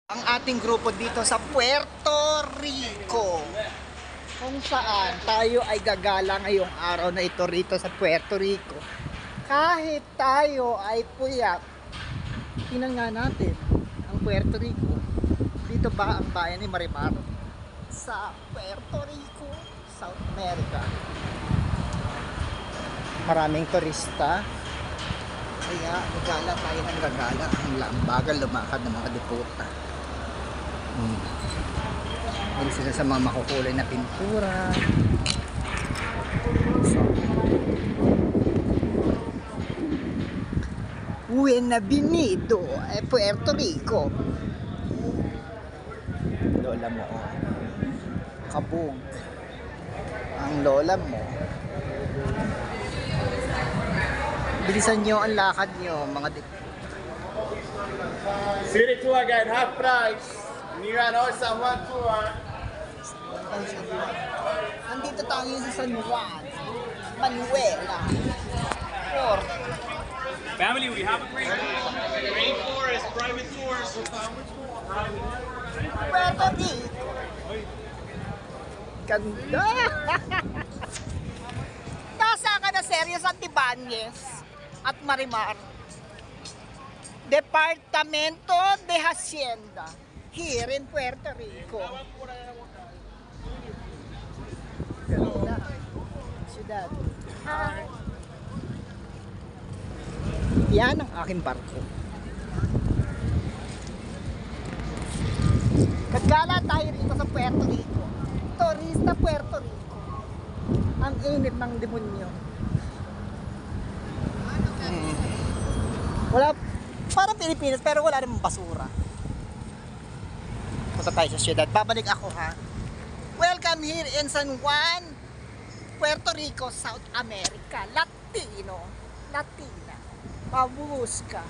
Ang ating grupo dito sa Puerto Rico, kung saan tayo ay gagala ngayong araw na ito rito sa Puerto Rico. Kahit tayo ay puyat, tingnan nga natin ang Puerto Rico. Dito ba ang bayan ni Marimar? Sa Puerto Rico, South America. Maraming turista. Kaya gagala tayo ng gagala. Ang lambagal lumakad ng mga deputa. Hindi sila sa mga makukulay na pintura. Bienvenido a Puerto Rico. Lola mo, oh. Kabog. Ang lola mo. Bilisan nyo ang lakad nyo, mga City tour guide half price. Mira no San Juan tour. Andito tayo sa San Juan, Manuela. Or Family, we have a rainforest private tours. Puerto Rico. Ganda! Nasa ka na seryo sa Antibanyes at Marimar. Departamento de Hacienda here in Puerto Rico. Ganda. Siyudad. Yan ang aking barko. Gagala tayo rito sa Puerto Rico. Turista Puerto Rico. Ang init ng demonyo. Wala, parang Pilipinas pero wala namang basura. Punta tayo sa siyudad. Babalik ako, ha. Welcome here in San Juan, Puerto Rico, South America. Latino. Latina. Babuhos ka.